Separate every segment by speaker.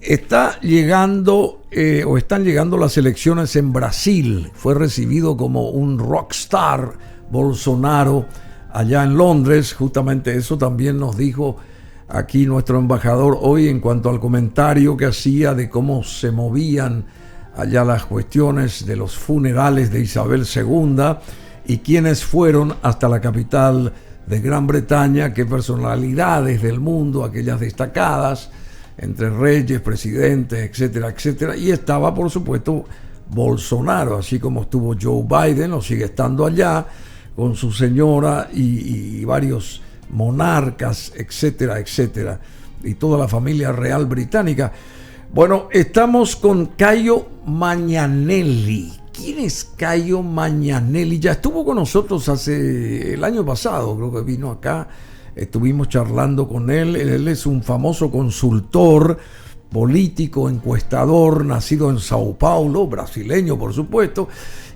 Speaker 1: Está llegando o están llegando las elecciones en Brasil. Fue recibido como un rockstar Bolsonaro allá en Londres. Justamente eso también nos dijo aquí nuestro embajador hoy en cuanto al comentario que hacía de cómo se movían allá las cuestiones de los funerales de Isabel II y quiénes fueron hasta la capital de Gran Bretaña, qué personalidades del mundo, aquellas destacadas, entre reyes, presidentes, etcétera, etcétera. Y estaba, por supuesto, Bolsonaro, así como estuvo Joe Biden, o sigue estando allá, con su señora y varios monarcas, etcétera, etcétera, y toda la familia real británica. Bueno, estamos con Caio Magnanelli. ¿Quién es Caio Magnanelli? Ya estuvo con nosotros el año pasado, creo que vino acá. Estuvimos charlando con él. Él es un famoso consultor político, encuestador, nacido en Sao Paulo, brasileño por supuesto,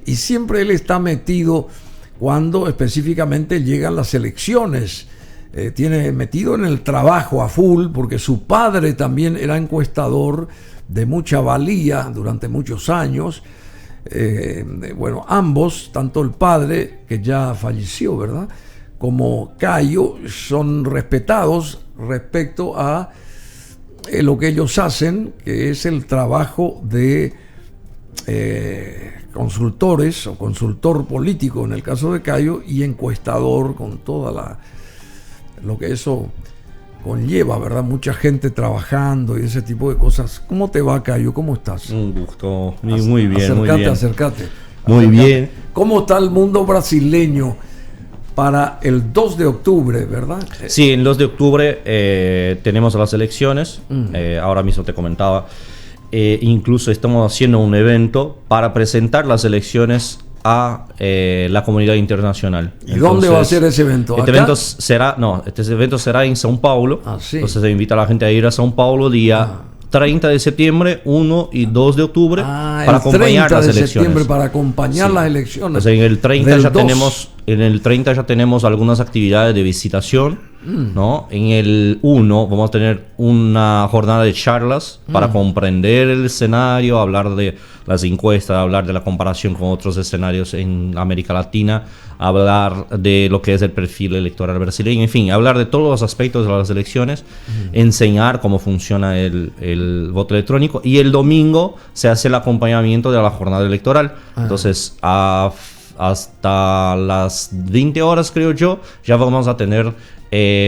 Speaker 1: y siempre él está metido cuando específicamente llegan las elecciones. Tiene metido en el trabajo a full, porque su padre también era encuestador de mucha valía durante muchos años. Bueno, ambos, tanto el padre, que ya falleció, ¿verdad?, como Caio, son respetados respecto a lo que ellos hacen, que es el trabajo de consultores o consultor político en el caso de Caio, y encuestador, con toda lo que eso conlleva, ¿verdad? Mucha gente trabajando y ese tipo de cosas. ¿Cómo te va, Caio? ¿Cómo estás?
Speaker 2: Un gusto, muy bien,
Speaker 1: acércate,
Speaker 2: muy bien.
Speaker 1: Acércate.
Speaker 2: Muy bien.
Speaker 1: ¿Cómo está el mundo brasileño para el 2 de octubre, verdad?
Speaker 2: Sí, el 2 de octubre tenemos las elecciones. Ahora mismo te comentaba. Incluso estamos haciendo un evento para presentar las elecciones a la comunidad internacional.
Speaker 1: ¿Y dónde va a ser ese evento?
Speaker 2: Este evento será en São Paulo.
Speaker 1: Sí.
Speaker 2: Entonces se invita a la gente a ir a São Paulo día 30 de septiembre, 1 y 2 de octubre para acompañar las elecciones.
Speaker 1: Septiembre para acompañar las elecciones.
Speaker 2: Entonces en el 30 ya tenemos algunas actividades de visitación, ¿no? En el 1 vamos a tener una jornada de charlas para comprender el escenario, hablar de las encuestas, hablar de la comparación con otros escenarios en América Latina, hablar de lo que es el perfil electoral brasileño, en fin, hablar de todos los aspectos de las elecciones, enseñar cómo funciona el voto electrónico, y el domingo se hace el acompañamiento de la jornada electoral. Entonces, hasta las 20 horas, creo yo, ya vamos a tener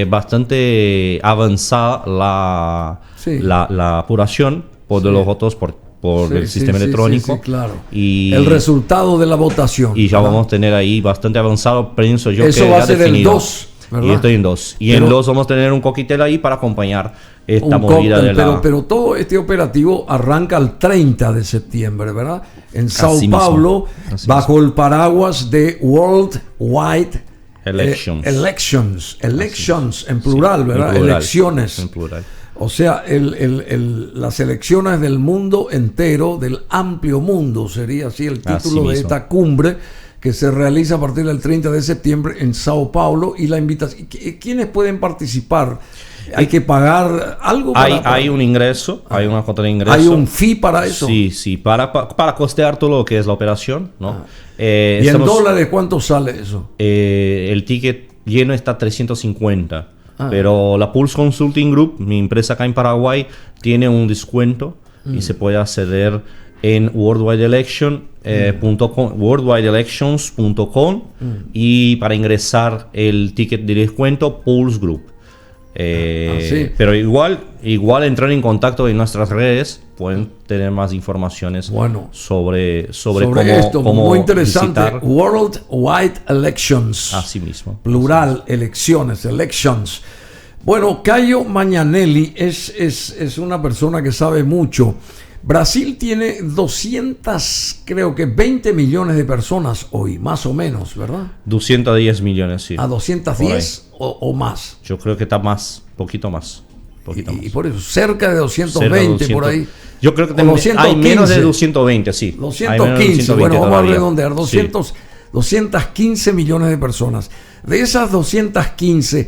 Speaker 2: bastante avanzada la apuración de los votos por el sistema electrónico.
Speaker 1: Sí, claro.
Speaker 2: Y
Speaker 1: el resultado de la votación.
Speaker 2: Y ya vamos a tener ahí bastante avanzado, pienso yo.
Speaker 1: Eso
Speaker 2: que
Speaker 1: va
Speaker 2: ya
Speaker 1: a ser
Speaker 2: definido.
Speaker 1: el 2, ¿verdad?
Speaker 2: Y estoy en 2. Y en 2 vamos a tener un cóctel ahí para acompañar esta movida
Speaker 1: cóctel,
Speaker 2: de
Speaker 1: pero todo este operativo arranca el 30 de septiembre, ¿verdad? En Sao
Speaker 2: Así
Speaker 1: Paulo,
Speaker 2: mismo. Así
Speaker 1: bajo el paraguas de World Wide
Speaker 2: Elections.
Speaker 1: Elections en plural, ¿verdad?
Speaker 2: En plural,
Speaker 1: elecciones.
Speaker 2: En plural.
Speaker 1: O sea, las elecciones del mundo entero, del amplio mundo, sería así el título de esta cumbre que se realiza a partir del 30 de septiembre en Sao Paulo. Y la invitación, ¿quiénes pueden participar? ¿Hay que pagar algo?
Speaker 2: Hay un ingreso, hay una cuota de ingreso.
Speaker 1: ¿Hay un fee para eso?
Speaker 2: Sí, para costear todo lo que es la operación, ¿no?
Speaker 1: ¿Y en dólares cuánto sale eso?
Speaker 2: El ticket lleno está 350. Pero la Pulse Consulting Group, mi empresa acá en Paraguay, tiene un descuento y se puede acceder en worldwideelections.com y para ingresar el ticket de descuento Pulse Group. Pero igual entrar en contacto en nuestras redes, pueden tener más informaciones sobre cómo
Speaker 1: muy interesante
Speaker 2: visitar.
Speaker 1: Worldwide Elections,
Speaker 2: así mismo,
Speaker 1: plural, elections. Bueno, Caio Magnanelli es una persona que sabe mucho. Brasil tiene 20 millones de personas hoy, más o menos, ¿verdad?
Speaker 2: 210 millones, sí.
Speaker 1: ¿A 210 o más?
Speaker 2: Yo creo que está más, poquito más.
Speaker 1: Y por eso, cerca de 220 por ahí.
Speaker 2: Yo creo que hay menos de 220, sí.
Speaker 1: 215, bueno, vamos a redondear, 215 millones de personas. De esas 215,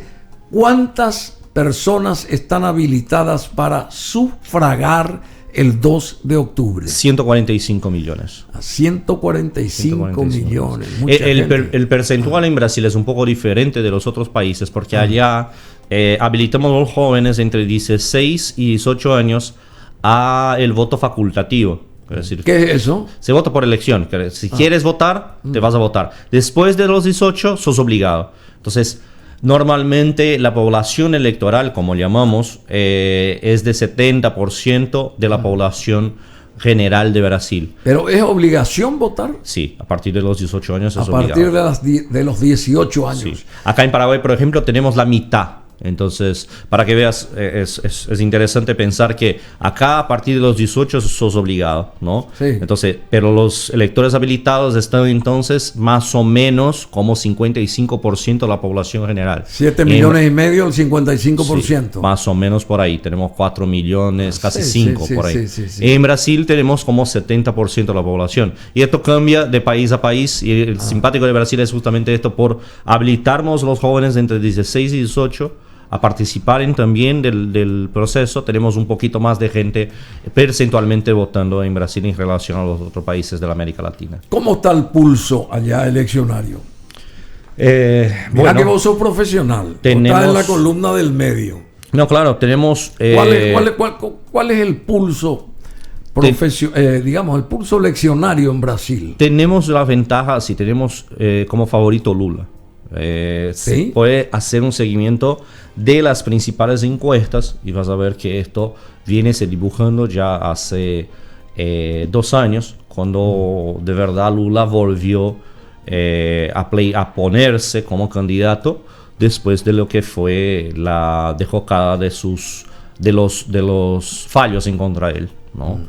Speaker 1: ¿cuántas personas están habilitadas para sufragar el 2 de octubre?
Speaker 2: 145 millones.
Speaker 1: 145 millones.
Speaker 2: El percentual en Brasil es un poco diferente de los otros países porque allá habilitamos a los jóvenes entre 16 y 18 años a el voto facultativo. Es decir,
Speaker 1: ¿qué es eso?
Speaker 2: Se vota por elección. Si quieres votar, te vas a votar. Después de los 18, sos obligado. Entonces, normalmente la población electoral, como llamamos, es de 70% de la población general de Brasil.
Speaker 1: ¿Pero es obligación votar?
Speaker 2: Sí, a partir de los 18 años es
Speaker 1: obligado. A partir de los 18 años.
Speaker 2: Sí. Acá en Paraguay, por ejemplo, tenemos la mitad. Entonces, para que veas, es interesante pensar que acá a partir de los 18 sos obligado, ¿no?
Speaker 1: Sí.
Speaker 2: Entonces, pero los electores habilitados están entonces más o menos como 55% de la población general.
Speaker 1: 7 millones y medio, el 55%.
Speaker 2: Sí, más o menos por ahí. Tenemos 4 millones, casi 5 por ahí.
Speaker 1: Sí.
Speaker 2: En Brasil tenemos como 70% de la población. Y esto cambia de país a país. Y el simpático de Brasil es justamente esto, por habilitarnos los jóvenes de entre 16 y 18 a participar también del proceso. Tenemos un poquito más de gente percentualmente votando en Brasil en relación a los otros países de la América Latina.
Speaker 1: ¿Cómo está el pulso allá eleccionario? Mira que vos sos profesional. Estás en la columna del medio.
Speaker 2: No, claro, tenemos...
Speaker 1: ¿Cuál es el pulso digamos, el pulso eleccionario en Brasil?
Speaker 2: Tenemos la ventaja, si tenemos como favorito Lula. Se puede hacer un seguimiento de las principales encuestas y vas a ver que esto viene se dibujando ya hace 2 años, cuando de verdad Lula volvió a ponerse como candidato después de lo que fue la derrocada de los fallos en contra de él, ¿no?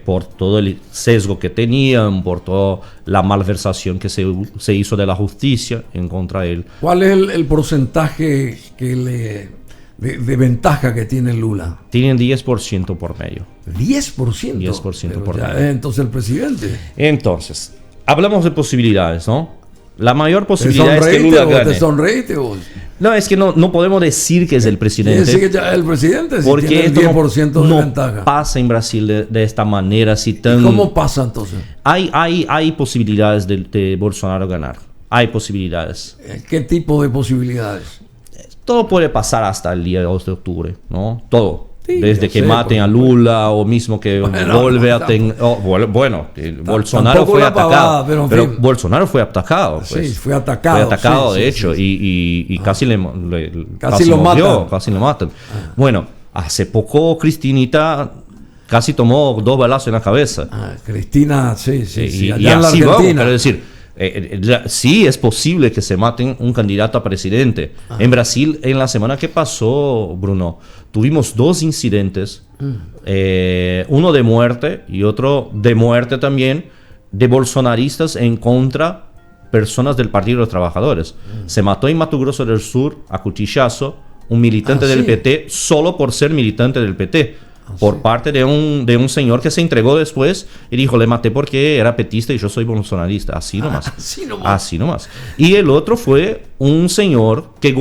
Speaker 2: Por todo el sesgo que tenían, por toda la malversación que se hizo de la justicia en contra de él.
Speaker 1: ¿Cuál es el porcentaje de ventaja que tiene Lula?
Speaker 2: Tienen 10% por medio.
Speaker 1: ¿10%?
Speaker 2: 10% por medio.
Speaker 1: Entonces el presidente.
Speaker 2: Entonces, hablamos de posibilidades, ¿no? La mayor posibilidad es que Lula gane.
Speaker 1: ¿Te sonreíste vos?
Speaker 2: No, es que no podemos decir que es el presidente.
Speaker 1: Quiere decir que ya el presidente sí
Speaker 2: porque
Speaker 1: tiene el 10% de ventaja.
Speaker 2: No pasa en Brasil de esta manera así tan...
Speaker 1: ¿Y cómo pasa entonces?
Speaker 2: Hay posibilidades de Bolsonaro ganar. Hay posibilidades.
Speaker 1: ¿Qué tipo de posibilidades?
Speaker 2: Todo puede pasar hasta el día 2 de octubre, ¿no? Todo.
Speaker 1: Sí,
Speaker 2: desde que maten a Lula o mismo que vuelve a tener... Bolsonaro fue atacado. Pero Bolsonaro fue atacado. Pues.
Speaker 1: Sí, fue atacado.
Speaker 2: Fue atacado, de hecho, y casi
Speaker 1: lo
Speaker 2: murió, casi lo matan. Bueno, hace poco Cristinita casi tomó 2 balazos en la cabeza.
Speaker 1: Cristina, sí.
Speaker 2: Allá y en la Argentina. Vamos, quiero decir... sí es posible que se maten un candidato a presidente. En Brasil, en la semana que pasó, Bruno, tuvimos 2 incidentes, uno de muerte y otro de muerte también, de bolsonaristas en contra personas del Partido de los Trabajadores. Se mató en Mato Grosso del Sur a cuchillazo un militante del PT solo por ser militante del PT. Por parte de un señor que se entregó después y dijo, le maté porque era petista y yo soy bolsonarista. Así nomás. Así nomás. Y el otro fue un señor que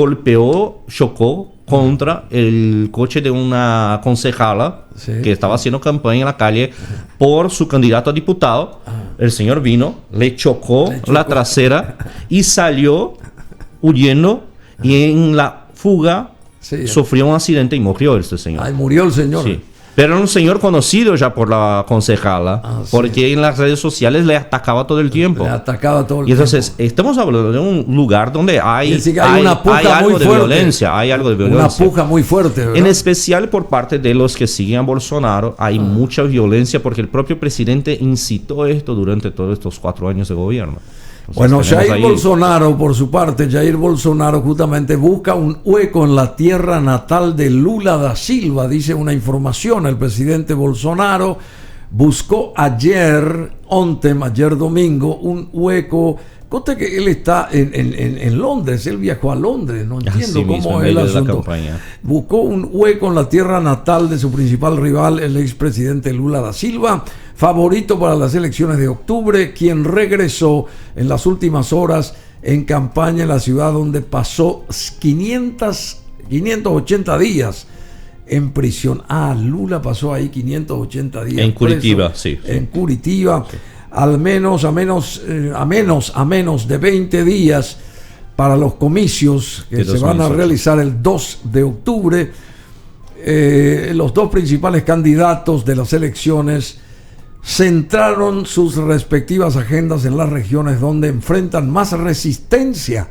Speaker 2: chocó contra el coche de una concejala que estaba haciendo campaña en la calle por su candidato a diputado. El señor vino, le chocó la trasera y salió huyendo, y en la fuga sufrió un accidente y murió este señor.
Speaker 1: Murió el señor.
Speaker 2: Sí. Pero era un señor conocido ya por la concejala, porque en las redes sociales le atacaba todo el tiempo. Y entonces estamos hablando de un lugar donde hay algo de violencia. Hay algo de violencia.
Speaker 1: Una puja muy fuerte, ¿verdad?
Speaker 2: En especial por parte de los que siguen a Bolsonaro. Hay mucha violencia porque el propio presidente incitó esto durante todos estos 4 años de gobierno.
Speaker 1: Bueno, Jair Bolsonaro, por su parte, Jair Bolsonaro justamente busca un hueco en la tierra natal de Lula da Silva, dice una información. El presidente Bolsonaro buscó ayer domingo, un hueco. Conte que él está en Londres, él viajó a Londres, no entiendo cómo es el asunto. Buscó un hueco en la tierra natal de su principal rival, el expresidente Lula da Silva, favorito para las elecciones de octubre, quien regresó en las últimas horas en campaña en la ciudad donde pasó 500 580 días en prisión. Lula pasó ahí 580 días
Speaker 2: en Curitiba,
Speaker 1: preso,
Speaker 2: sí.
Speaker 1: En Curitiba, okay. A menos de 20 días para los comicios que se van a realizar el 2 de octubre. Los dos principales candidatos de las elecciones centraron sus respectivas agendas en las regiones donde enfrentan más resistencia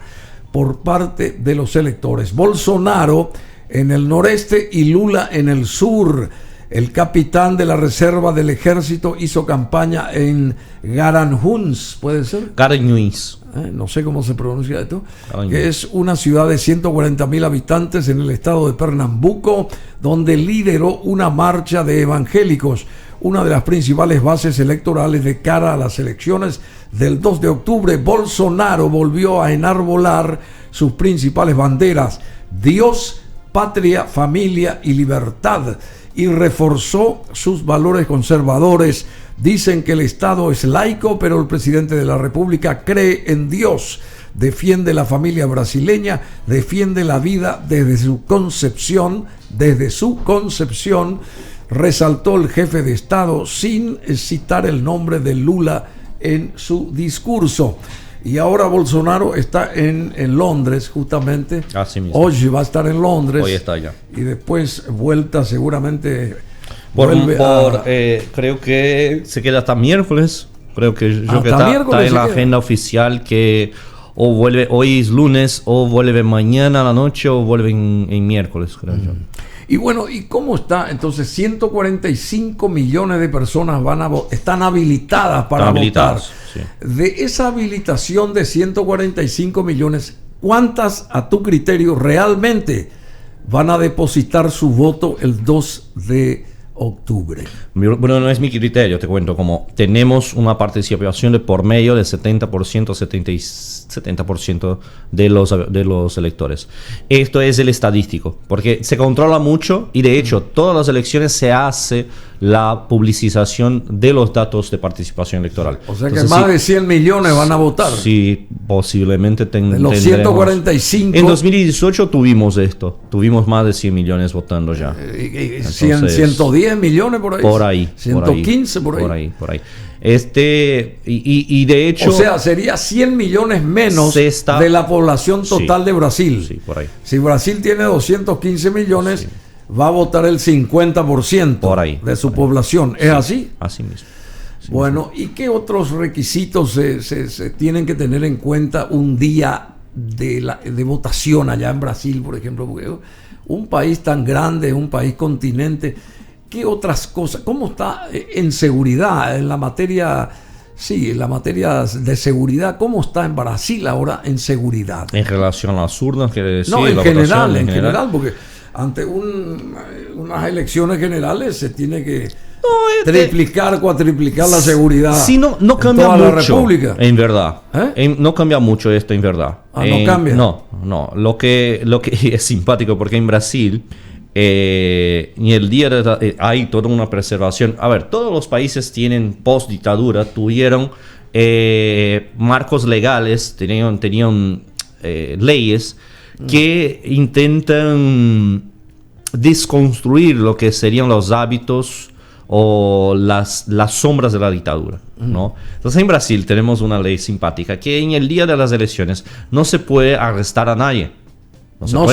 Speaker 1: por parte de los electores. Bolsonaro en el noreste y Lula en el sur. El capitán de la reserva del ejército hizo campaña en Garanhuns, ¿puede ser?
Speaker 2: Garanhuns.
Speaker 1: No sé cómo se pronuncia esto, que es una ciudad de 140.000 habitantes en el estado de Pernambuco, donde lideró una marcha de evangélicos, una de las principales bases electorales de cara a las elecciones del 2 de octubre. Bolsonaro volvió a enarbolar sus principales banderas: Dios, patria, familia y libertad, y reforzó sus valores conservadores. Dicen que el Estado es laico, pero el presidente de la República cree en Dios, defiende la familia brasileña, defiende la vida desde su concepción, resaltó el jefe de Estado sin citar el nombre de Lula en su discurso. Y ahora Bolsonaro está en Londres, justamente.
Speaker 2: Así mismo.
Speaker 1: Hoy va a estar en Londres.
Speaker 2: Hoy está allá.
Speaker 1: Y después vuelta seguramente.
Speaker 2: Creo que se queda hasta miércoles. Creo que está en la agenda oficial que o vuelve hoy es lunes, o vuelve mañana a la noche, o vuelve en miércoles, creo yo.
Speaker 1: Y bueno, ¿y cómo está? Entonces, 145 millones de personas están habilitadas para votar.
Speaker 2: Sí.
Speaker 1: De esa habilitación de 145 millones, ¿cuántas, a tu criterio, realmente van a depositar su voto el 2 de octubre?
Speaker 2: Bueno, no es mi criterio, te cuento. Como tenemos una participación de por medio de 70% de los electores. Esto es el estadístico, porque se controla mucho y de hecho todas las elecciones se hace la publicización de los datos de participación electoral.
Speaker 1: O sea, entonces, que más de 100 millones van a votar.
Speaker 2: Sí, posiblemente
Speaker 1: de los 145.
Speaker 2: En 2018 tuvimos esto. Tuvimos más de 100 millones votando ya.
Speaker 1: Entonces, 110 millones por ahí.
Speaker 2: Por ahí.
Speaker 1: 115 por ahí.
Speaker 2: Por ahí. Y de hecho...
Speaker 1: O sea, sería 100 millones menos de la población total de Brasil.
Speaker 2: Sí, por ahí.
Speaker 1: Si Brasil tiene 215 millones... Sí. Va a votar el 50%
Speaker 2: por ahí,
Speaker 1: de su población. ¿Es así?
Speaker 2: Así mismo.
Speaker 1: Bueno, ¿y qué otros requisitos se tienen que tener en cuenta un día de votación allá en Brasil, por ejemplo? Porque un país tan grande, un país continente, ¿qué otras cosas? ¿Cómo está en seguridad, en la materia... Sí, en la materia de seguridad, ¿cómo está en Brasil ahora en seguridad?
Speaker 2: En relación a las urnas, quiere decir.
Speaker 1: No, en general, porque ante unas elecciones generales se tiene que triplicar, cuatriplicar la seguridad.
Speaker 2: Sí, no cambia mucho. La República. En verdad. No cambia mucho esto, en verdad.
Speaker 1: No cambia.
Speaker 2: No. Lo que es simpático, porque en Brasil... y el día hay toda una preservación. A ver, todos los países tienen post dictadura, tuvieron marcos legales, tenían leyes que intentan desconstruir lo que serían los hábitos o las sombras de la dictadura, ¿no? Entonces en Brasil tenemos una ley simpática que en el día de las elecciones no se puede arrestar a nadie. No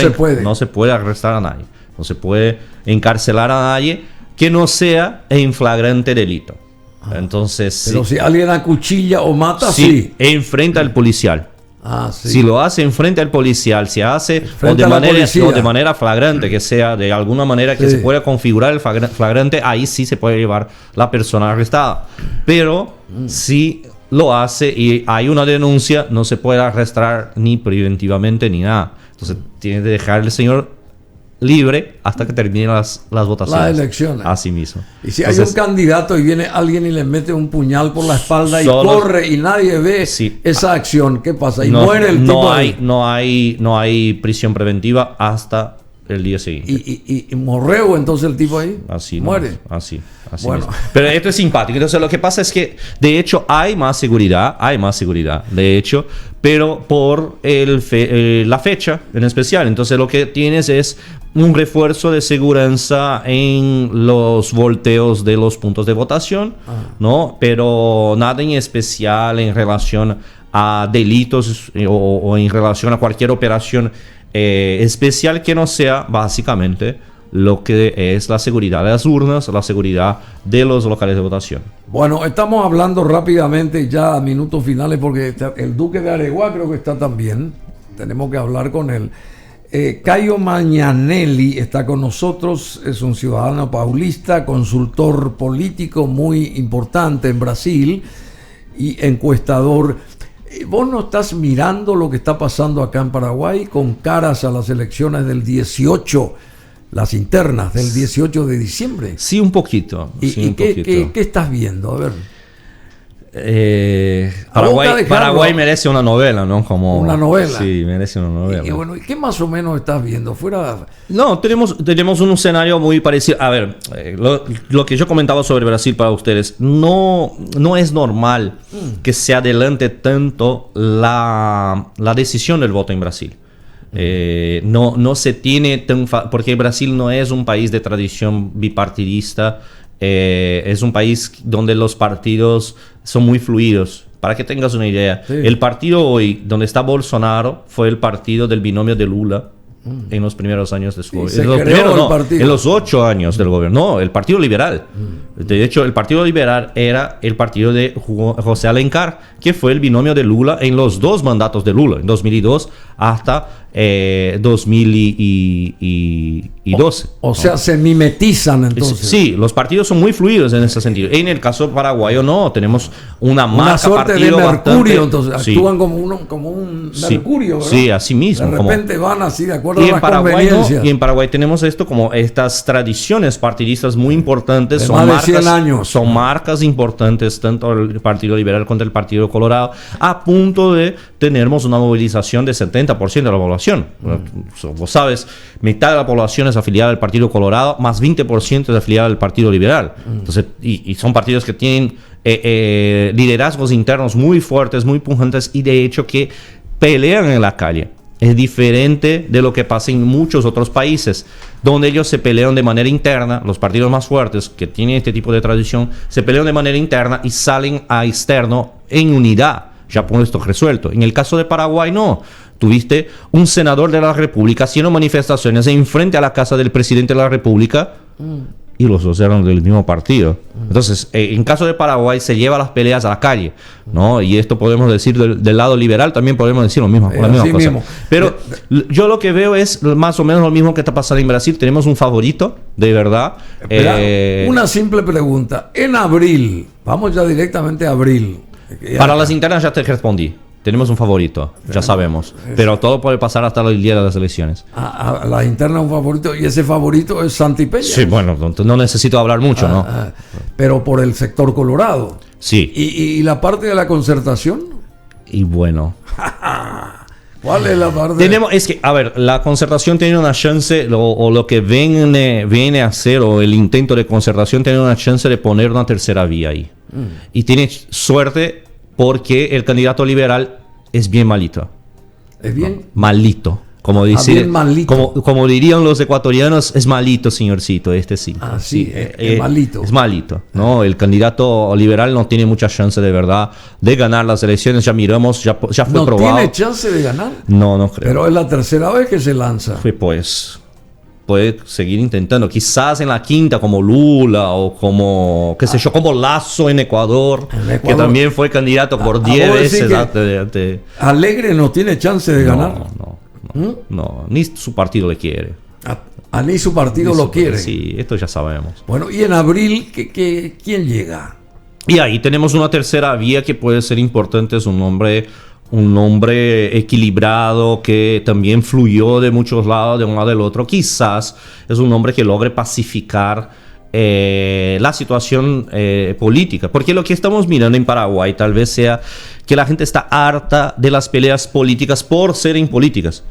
Speaker 2: se puede arrestar a nadie. No se puede encarcelar a nadie que no sea en flagrante delito. Entonces,
Speaker 1: pero si alguien acuchilla o mata,
Speaker 2: sí. Enfrenta al policial.
Speaker 1: Sí.
Speaker 2: Si lo hace enfrente al policial, se hace o de manera flagrante, que sea de alguna manera que se pueda configurar el flagrante, ahí sí se puede llevar la persona arrestada. Pero si lo hace y hay una denuncia, no se puede arrestar ni preventivamente ni nada. Entonces tiene que dejar el señor libre hasta que terminen las votaciones.
Speaker 1: Las elecciones.
Speaker 2: Así mismo.
Speaker 1: Y si hay un candidato y viene alguien y le mete un puñal por la espalda y corre y nadie ve esa acción, ¿qué pasa? Y muere el tipo ahí.
Speaker 2: No hay prisión preventiva hasta el día siguiente.
Speaker 1: ¿Y morreu entonces el tipo ahí?
Speaker 2: Así
Speaker 1: muere.
Speaker 2: Así Así
Speaker 1: Bueno.
Speaker 2: mismo. Pero esto es simpático. Entonces lo que pasa es que, de hecho, hay más seguridad, de hecho, pero por la fecha en especial. Entonces lo que tienes es un refuerzo de seguridad en los volteos de los puntos de votación, ¿no? Pero nada en especial en relación a delitos o en relación a cualquier operación especial que no sea básicamente lo que es la seguridad de las urnas, la seguridad de los locales de votación.
Speaker 1: Bueno, estamos hablando rápidamente ya a minutos finales porque el Duque de Areguá creo que está también. Tenemos que hablar con él. Caio Magnanelli está con nosotros, es un ciudadano paulista, consultor político muy importante en Brasil y encuestador. ¿Vos no estás mirando lo que está pasando acá en Paraguay con caras a las elecciones del 18, las internas del 18 de diciembre?
Speaker 2: Sí, un poquito.
Speaker 1: ¿Y qué estás viendo? A ver.
Speaker 2: Paraguay merece una novela, ¿no? Como
Speaker 1: una novela.
Speaker 2: Sí, merece una novela.
Speaker 1: Y bueno, ¿qué más o menos estás viendo?
Speaker 2: No, tenemos un escenario muy parecido. A ver, lo que yo comentaba sobre Brasil para ustedes, no es normal que se adelante tanto la decisión del voto en Brasil. No se tiene tan porque Brasil no es un país de tradición bipartidista. Es un país donde los partidos son muy fluidos. Para que tengas una idea, sí. El partido hoy donde está Bolsonaro fue el partido del binomio de Lula en los primeros años de su gobierno. En los 8 años del gobierno. No, el Partido Liberal. De hecho, el Partido Liberal era el partido de José Alencar, que fue el binomio de Lula en los 2 mandatos de Lula, en 2002 hasta 2012.
Speaker 1: O sea, se mimetizan entonces.
Speaker 2: Sí, los partidos son muy fluidos en ese sentido. En el caso paraguayo no, tenemos una
Speaker 1: suerte de mercurio, bastante, entonces
Speaker 2: sí.
Speaker 1: Actúan como un mercurio, ¿verdad?
Speaker 2: Sí, así mismo.
Speaker 1: De repente van así de acuerdo
Speaker 2: y
Speaker 1: a las conveniencias.
Speaker 2: Y en Paraguay tenemos esto como estas tradiciones partidistas muy importantes.
Speaker 1: Son más de 100 años.
Speaker 2: Son marcas importantes, tanto el Partido Liberal contra el Partido Colorado, a punto de tenemos una movilización de 70% de la población. Vos sabes, mitad de la población es afiliada al Partido Colorado, más 20% es afiliada al Partido Liberal. Entonces, y son partidos que tienen liderazgos internos muy fuertes, muy pujantes y de hecho que pelean en la calle. Es diferente de lo que pasa en muchos otros países, donde ellos se pelean de manera interna. Los partidos más fuertes que tienen este tipo de tradición se pelean de manera interna y salen a externo en unidad, ya por esto resuelto. En el caso de Paraguay no. Tuviste un senador de la República haciendo manifestaciones en frente a la casa del presidente de la República y los dos eran del mismo partido. Entonces, en caso de Paraguay se lleva las peleas a la calle, ¿no? Y esto podemos decir del lado liberal, también podemos decir lo mismo, la misma cosa. Mismo. Pero yo lo que veo es más o menos lo mismo que está pasando en Brasil. Tenemos un favorito, de verdad.
Speaker 1: Una simple pregunta. En abril, vamos ya directamente a abril.
Speaker 2: Para las internas ya te respondí. Tenemos un favorito, ya sabemos. Pero todo puede pasar hasta el día de las elecciones.
Speaker 1: A la interna un favorito, y ese favorito es Santi Peña.
Speaker 2: Sí, bueno, no necesito hablar mucho, ¿no?
Speaker 1: Pero por el sector colorado.
Speaker 2: Sí.
Speaker 1: ¿Y la parte de la concertación?
Speaker 2: Y bueno.
Speaker 1: ¿Cuál es la parte?
Speaker 2: Es que, a ver, la concertación tiene una chance, o lo que viene a hacer, o el intento de concertación tiene una chance de poner una tercera vía ahí. Y tiene suerte porque el candidato liberal es bien malito.
Speaker 1: ¿Es bien?
Speaker 2: No, malito. Como dirían los ecuatorianos, es malito, señorcito, este sí.
Speaker 1: Sí, es malito.
Speaker 2: Es malito, ¿no? El candidato liberal no tiene mucha chance de verdad de ganar las elecciones. Ya miramos, ya fue probado.
Speaker 1: ¿No tiene chance de ganar?
Speaker 2: No creo.
Speaker 1: Pero es la tercera vez que se lanza.
Speaker 2: Puede seguir intentando, quizás en la quinta como Lula o como, qué sé yo, como Lasso en Ecuador, que también fue candidato por 10 veces.
Speaker 1: Alegre no tiene chance de ganar.
Speaker 2: No, ni su partido le quiere.
Speaker 1: Ni su partido lo quiere.
Speaker 2: Sí, esto ya sabemos.
Speaker 1: Bueno, y en abril, ¿quién llega?
Speaker 2: Y ahí tenemos una tercera vía que puede ser importante, es un hombre equilibrado que también fluyó de muchos lados, de un lado del otro. Quizás es un hombre que logre pacificar la situación política. Porque lo que estamos mirando en Paraguay tal vez sea que la gente está harta de las peleas políticas por ser impolíticas.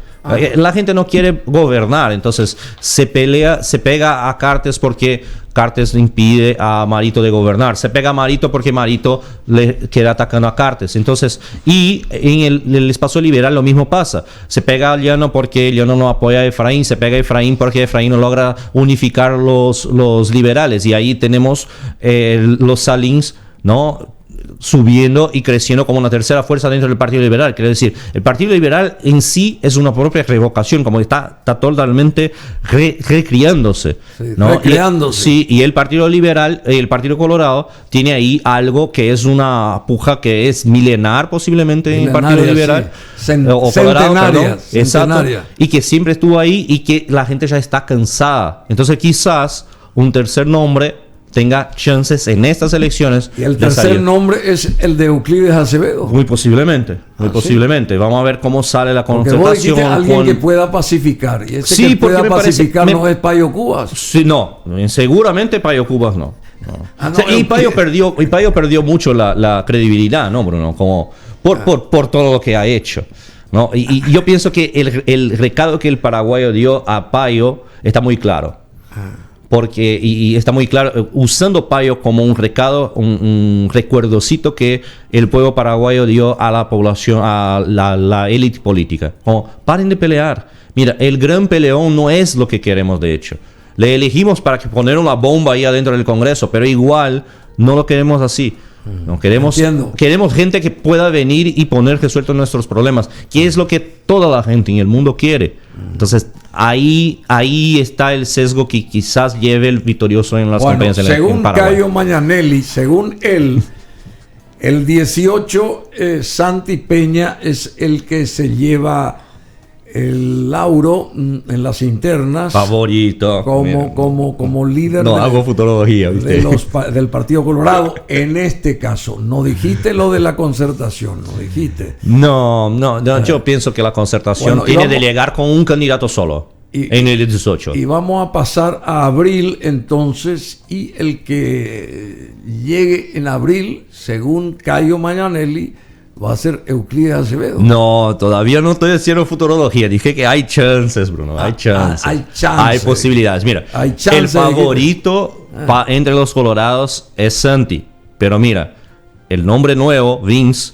Speaker 2: La gente no quiere gobernar, entonces se pega a Cartes porque Cartes impide a Marito de gobernar, se pega a Marito porque Marito le queda atacando a Cartes. Entonces, y en el espacio liberal lo mismo pasa, se pega a Llano porque Llano no apoya a Efraín, se pega a Efraín porque Efraín no logra unificar los liberales, y ahí tenemos los Salins, ¿no?, subiendo y creciendo como una tercera fuerza dentro del Partido Liberal. Quiere decir, el Partido Liberal en sí es una propia revocación, como está totalmente recriándose, ¿no?
Speaker 1: Recreándose.
Speaker 2: Sí, y el Partido Liberal, el Partido Colorado, tiene ahí algo que es una puja que es milenar posiblemente en el Partido Liberal.
Speaker 1: Sí. Centenaria.
Speaker 2: Exacto. Y que siempre estuvo ahí y que la gente ya está cansada. Entonces quizás un tercer nombre tenga chances en estas elecciones.
Speaker 1: Y el tercer nombre es el de Euclides Acevedo.
Speaker 2: Muy posiblemente, posiblemente. Vamos a ver cómo sale la concertación.
Speaker 1: Alguien que pueda pacificar. Y ese
Speaker 2: sí,
Speaker 1: que pueda pacificar no es Payo Cubas.
Speaker 2: Sí, no. Seguramente Payo Cubas no. Y Payo perdió mucho la credibilidad, ¿no, Bruno? Como por todo lo que ha hecho, ¿no? Y yo pienso que el recado que el paraguayo dio a Payo está muy claro. Porque, y está muy claro, usando Payo como un recado, un recuerdocito que el pueblo paraguayo dio a la población, a la élite política. Como, paren de pelear. Mira, el gran peleón no es lo que queremos, de hecho. Le elegimos para poner una bomba ahí adentro del Congreso, pero igual no lo queremos así. No, queremos gente que pueda venir y poner resueltos nuestros problemas, que es lo que toda la gente en el mundo quiere. Entonces, ahí está el sesgo que quizás lleve el victorioso en las campañas en Paraguay.
Speaker 1: Según Cayo Mañanelli, según él, el 18, Santi Peña es el que se lleva el lauro en las internas.
Speaker 2: Favorito.
Speaker 1: Como líder
Speaker 2: hago futurología,
Speaker 1: del Partido Colorado. En este caso, no dijiste lo de la concertación, no dijiste.
Speaker 2: No, yo pienso que la concertación tiene de llegar con un candidato solo en el 18.
Speaker 1: Y vamos a pasar a abril entonces, y el que llegue en abril, según Cayo Mañanelli, va a ser Euclides Acevedo.
Speaker 2: No, todavía no estoy haciendo futurología. Dije que hay chances, Bruno. Hay chances. Hay posibilidades. Mira, el favorito entre los colorados es Santi. Pero mira, el nombre nuevo, Vince,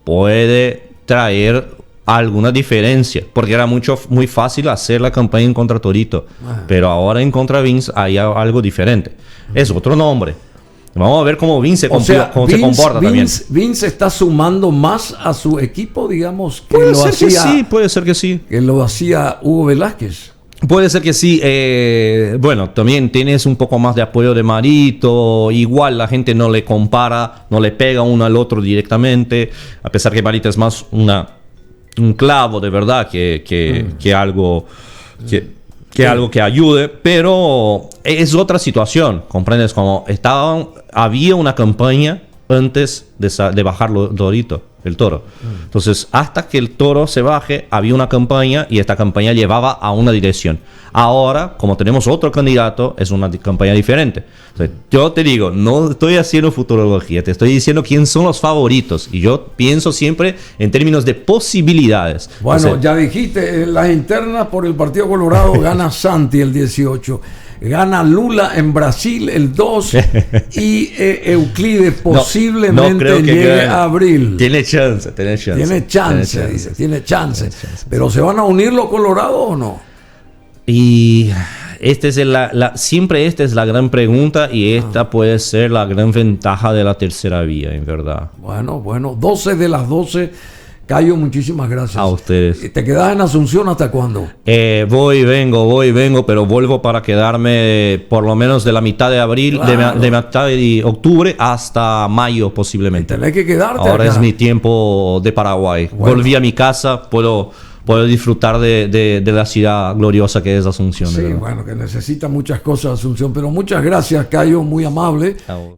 Speaker 2: puede traer alguna diferencia. Porque era muy fácil hacer la campaña en contra Torito. Pero ahora en contra Vince hay algo diferente. Es otro nombre. Vamos a ver cómo Vince, se comporta también.
Speaker 1: Vince está sumando más a su equipo, digamos, que
Speaker 2: puede ser que sí.
Speaker 1: Que lo hacía Hugo Velázquez.
Speaker 2: Puede ser que sí. Bueno, también tienes un poco más de apoyo de Marito. Igual la gente no le compara, no le pega uno al otro directamente. A pesar que Marito es más un clavo de verdad que algo algo que ayude, pero es otra situación, ¿comprendes? Como había una campaña antes de bajar el toro. Entonces, hasta que el toro se baje, había una campaña y esta campaña llevaba a una dirección. Ahora, como tenemos otro candidato, es una campaña diferente. Entonces, yo te digo, no estoy haciendo futurología, te estoy diciendo quién son los favoritos. Y yo pienso siempre en términos de posibilidades.
Speaker 1: Bueno, ya dijiste, en las internas por el Partido Colorado gana Santi el 18. Gana Lula en Brasil el 2 y Euclides posiblemente llegue a abril.
Speaker 2: Tiene chance.
Speaker 1: Pero ¿se van a unir los colorados o no?
Speaker 2: Y siempre esta es la gran pregunta, y esta puede ser la gran ventaja de la tercera vía, en verdad.
Speaker 1: Bueno, 12 de las 12. Cayo, muchísimas gracias.
Speaker 2: A ustedes.
Speaker 1: ¿Te quedas en Asunción hasta cuándo?
Speaker 2: Voy y vengo, pero vuelvo para quedarme por lo menos de la mitad de abril, claro, de mitad de octubre hasta mayo posiblemente.
Speaker 1: Tenés que quedarte
Speaker 2: ahora
Speaker 1: acá.
Speaker 2: Es mi tiempo de Paraguay. Bueno. Volví a mi casa, puedo disfrutar de la ciudad gloriosa que es Asunción.
Speaker 1: Sí, bueno, que necesita muchas cosas Asunción, pero muchas gracias, Cayo, muy amable.